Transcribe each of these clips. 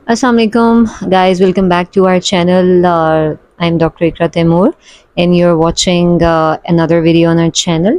Assalamu alaikum, guys. Welcome back to our channel. I'm Dr. Ikra Taimur, and you're watching another video on our channel.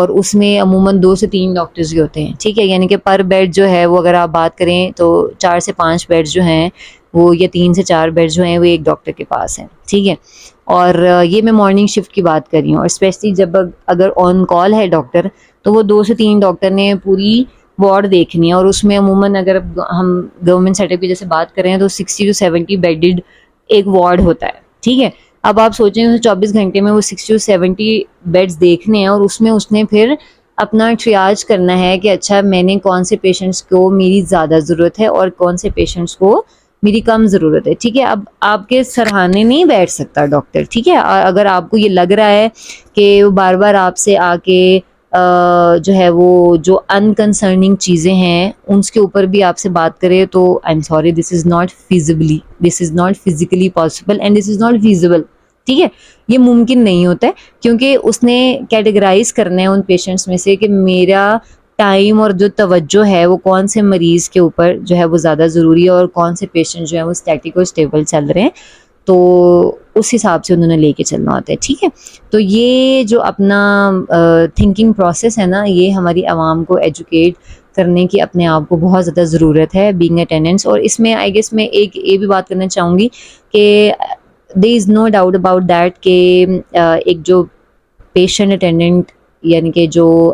اور اس میں عموماً 2 سے 3 doctors بھی ہوتے ہیں, ٹھیک ہے, یعنی کہ پر بیڈ جو ہے وہ اگر آپ بات کریں تو 4 سے 5 بیڈ جو ہیں وہ, یا 3 سے 4 بیڈ جو ہیں وہ ایک ڈاکٹر کے پاس ہیں, ٹھیک ہے. اور یہ میں مارننگ شفٹ کی بات کر رہی ہوں, اور اسپیشلی جب اگر آن کال ہے ڈاکٹر تو وہ 2 سے 3 ڈاکٹر نے پوری وارڈ دیکھنی ہے, اور اس میں عموماً اگر ہم گورنمنٹ سیٹ اپ کی جیسے بات کریں تو 60 سے 70 بیڈڈ ایک وارڈ ہوتا ہے, ٹھیک ہے. اب آپ سوچیں 24 گھنٹے میں وہ 60 سے 70 بیڈز دیکھنے ہیں, اور اس میں اس نے پھر اپنا ٹریاج کرنا ہے کہ اچھا میں نے کون سے پیشنٹس کو میری زیادہ ضرورت ہے اور کون سے پیشنٹس کو میری کم ضرورت ہے, ٹھیک ہے. اب آپ کے سرہانے نہیں بیٹھ سکتا ڈاکٹر, ٹھیک ہے. اگر آپ کو یہ لگ رہا ہے کہ وہ بار بار آپ سے آ کے جو ہے وہ جو انکنسرننگ چیزیں ہیں ان کے اوپر بھی آپ سے بات کرے تو I am sorry, this is not physically possible and this is not feasible, ٹھیک ہے. یہ ممکن نہیں ہوتا ہے, کیونکہ اس نے کیٹیگرائز کرنا ہے ان پیشنٹس میں سے کہ میرا ٹائم اور جو توجہ ہے وہ کون سے مریض کے اوپر جو ہے وہ زیادہ ضروری ہے, اور کون سے پیشنٹ جو ہے وہ اسٹیٹک اور اسٹیبل چل رہے ہیں, تو اس حساب سے انہوں نے لے کے چلنا ہوتا ہے, ٹھیک ہے. تو یہ جو اپنا تھنکنگ پروسیس ہے نا, یہ ہماری عوام کو ایجوکیٹ کرنے کی اپنے آپ کو بہت زیادہ ضرورت ہے بینگ اٹینڈنٹس. اور اس میں آئی گیس میں ایک یہ بھی بات کرنا چاہوں گی کہ دیر از نو ڈاؤٹ اباؤٹ دیٹ کہ ایک جو پیشنٹ اٹینڈنٹ, یعنی کہ جو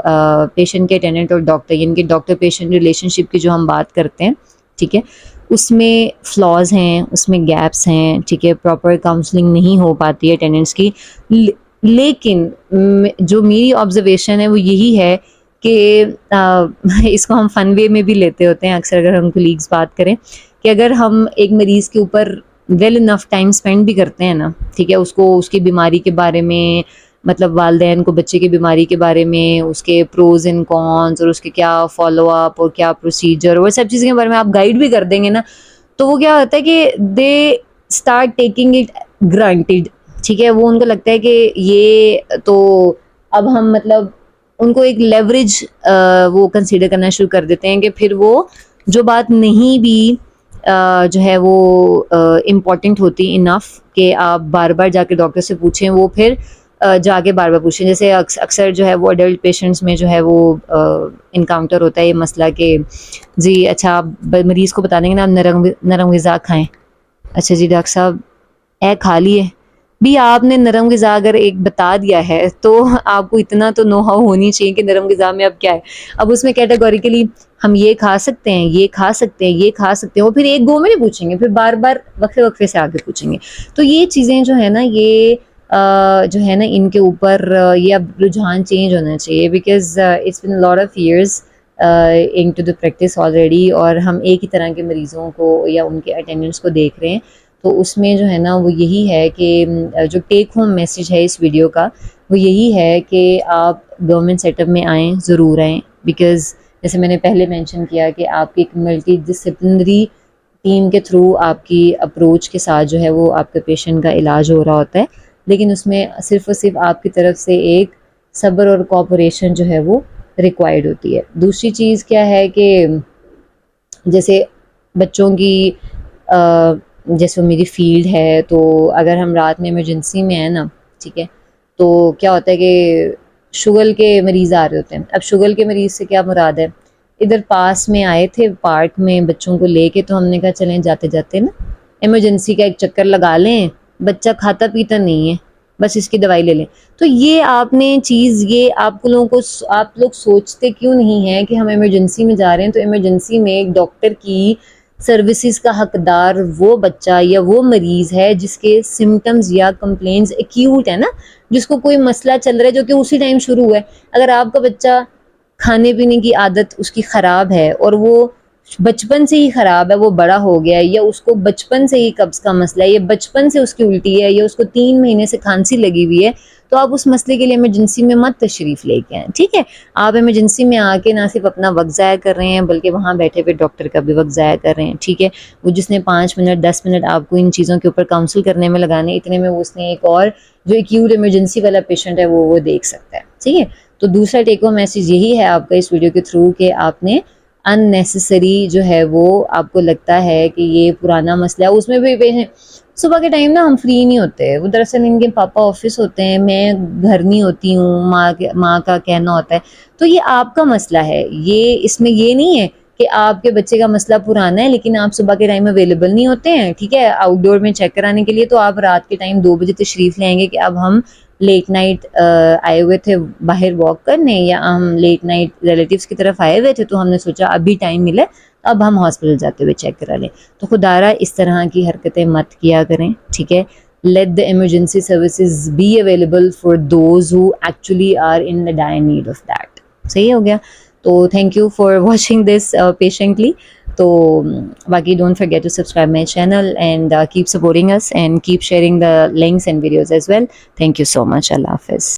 پیشنٹ کے اٹینڈنٹ اور ڈاکٹر, یعنی کہ ڈاکٹر پیشنٹ ریلیشن شپ کی جو ہم بات کرتے ہیں, ٹھیک ہے, اس میں فلاز ہیں, اس میں گیپس ہیں, ٹھیک ہے, پراپر کاؤنسلنگ نہیں ہو پاتی ہے اٹینڈنٹس کی. لیکن جو میری آبزرویشن ہے وہ یہی ہے کہ اس کو ہم فن وے میں بھی لیتے ہوتے ہیں اکثر اگر ہم کولیگز بات کریں, کہ اگر ہم ایک مریض کے اوپر ویل انف ٹائم اسپینڈ بھی کرتے ہیں نا, ٹھیک ہے, اس کو اس کی بیماری کے بارے میں, مطلب والدین کو بچے کی بیماری کے بارے میں, اس کے پروز اینڈ کونس, اور اس کے کیا فالو اپ اور کیا پروسیجر, وہ سب چیزوں کے بارے میں آپ گائیڈ بھی کر دیں گے نا, تو وہ کیا ہوتا ہے کہ they start taking it granted, ٹھیک ہے. وہ ان کو لگتا ہے کہ یہ تو اب ہم مطلب ان کو ایک لیوریج وہ کنسیڈر کرنا شروع کر دیتے ہیں, کہ پھر وہ جو بات نہیں بھی جو ہے وہ امپورٹنٹ ہوتی انف کہ آپ بار بار جا کے ڈاکٹر سے پوچھیں, وہ پھر جا کے بار بار پوچھیں. جیسے اکثر جو ہے وہ اڈلٹ پیشنٹس میں جو ہے وہ انکاؤنٹر ہوتا ہے یہ مسئلہ کہ جی اچھا آپ مریض کو بتا دیں گے نا آپ نرم غذا کھائیں. اچھا جی ڈاکٹر صاحب کھا لیے بھی, آپ نے نرم غذا اگر ایک بتا دیا ہے تو آپ کو اتنا تو نو ہاؤ ہونی چاہیے کہ نرم غذا میں اب کیا ہے. اب اس میں کیٹیگوریکلی ہم یہ کھا سکتے ہیں, یہ کھا سکتے ہیں, یہ کھا سکتے ہیں, وہ پھر ایک گو میں نہیں پوچھیں گے, پھر بار بار وقفے وقفے سے آگے پوچھیں گے. تو یہ چیزیں جو ہے نا, یہ جو ہے نا ان کے اوپر یہ اب رجحان چینج ہونا چاہیے, because it's been lot of years into the practice already, اور ہم ایک ہی طرح کے مریضوں کو یا ان کے اٹینڈنٹس کو دیکھ رہے ہیں. تو اس میں جو ہے نا وہ یہی ہے کہ جو ٹیک ہوم میسج ہے اس ویڈیو کا وہ یہی ہے کہ آپ گورنمنٹ سیٹ اپ میں آئیں, ضرور آئیں, بیکاز جیسے میں نے پہلے مینشن کیا کہ آپ کی ایک ملٹی ڈسپلنری ٹیم کے تھرو آپ کی اپروچ کے ساتھ جو ہے وہ آپ کے پیشنٹ کا علاج ہو رہا ہوتا ہے, لیکن اس میں صرف اور صرف آپ کی طرف سے ایک صبر اور کوآپریشن جو ہے وہ ریکوائرڈ ہوتی ہے. دوسری چیز کیا ہے کہ جیسے بچوں کی جیسے میری فیلڈ ہے, تو اگر ہم رات میں ایمرجنسی میں ہیں نا, ٹھیک ہے, تو کیا ہوتا ہے کہ شوگر کے مریض آ رہے ہوتے ہیں. اب شوگر کے مریض سے کیا مراد ہے, ادھر پاس میں آئے تھے پارک میں بچوں کو لے کے, تو ہم نے کہا چلیں جاتے جاتے نا ایمرجنسی کا ایک چکر لگا لیں, بچہ کھاتا پیتا نہیں ہے, بس اس کی دوائی لے لیں. تو یہ آپ نے چیز, یہ آپ لوگ سوچتے کیوں نہیں ہیں کہ ہم ایمرجنسی میں جا رہے ہیں, تو ایمرجنسی میں ایک ڈاکٹر کی سروسز کا حقدار وہ بچہ یا وہ مریض ہے جس کے سمٹمز یا کمپلینز ایکیوٹ ہے نا, جس کو کوئی مسئلہ چل رہا ہے جو کہ اسی ٹائم شروع ہوا ہے. اگر آپ کا بچہ کھانے پینے کی عادت اس کی خراب ہے, اور وہ بچپن سے ہی خراب ہے, وہ بڑا ہو گیا ہے, یا اس کو بچپن سے ہی قبض کا مسئلہ ہے, یا بچپن سے اس کی الٹی ہے, یا اس کو 3 مہینے سے کھانسی لگی ہوئی ہے, تو آپ اس مسئلے کے لیے ایمرجنسی میں مت تشریف لے کے آئیں, ٹھیک ہے. آپ ایمرجنسی میں آ کے نہ صرف اپنا وقت ضائع کر رہے ہیں بلکہ وہاں بیٹھے ہوئے ڈاکٹر کا بھی وقت ضائع کر رہے ہیں, ٹھیک ہے. وہ جس نے 5 منٹ 10 منٹ آپ کو ان چیزوں کے اوپر کاؤنسل کرنے میں لگانے, اتنے میں اس نے ایک اور جو ایکیوٹ ایمرجنسی والا پیشنٹ ہے وہ دیکھ سکتا ہے, ٹھیک ہے. تو دوسرا ٹیک ہوم میسج یہی ہے آپ کا اس ویڈیو کے تھرو کہ آپ نے unnecessary جو ہے وہ آپ کو لگتا ہے کہ یہ پرانا مسئلہ ہے. اس میں بھی صبح کے ٹائم نا ہم فری نہیں ہوتے, وہ دراصل ان کے پاپا آفس ہوتے ہیں, میں گھر نہیں ہوتی ہوں, ماں کا کہنا ہوتا ہے. تو یہ آپ کا مسئلہ ہے, یہ اس میں یہ نہیں ہے کہ آپ کے بچے کا مسئلہ پرانا ہے لیکن آپ صبح کے ٹائم اویلیبل نہیں ہوتے ہیں, ٹھیک ہے, آؤٹ ڈور میں چیک کرانے کے لیے, تو آپ رات کے ٹائم 2 بجے تشریف لیں گے کہ اب ہم لیٹ نائٹ آئے ہوئے تھے باہر واک کرنے, یا ہم لیٹ نائٹ ریلیٹیوز کی طرف آئے ہوئے تھے, تو ہم نے سوچا ابھی ٹائم ملے اب ہم ہاسپٹل جاتے ہوئے چیک کرا لیں. تو خدارہ اس طرح کی حرکتیں مت کیا کریں, ٹھیک ہے. Let the emergency services be available for those who actually are in the dire need of that. صحیح ہو گیا. تو thank you for watching this patiently. تو باقی don't forget to subscribe my channel and keep supporting us and keep sharing the links and videos as well. Thank you so much. Allah Hafiz.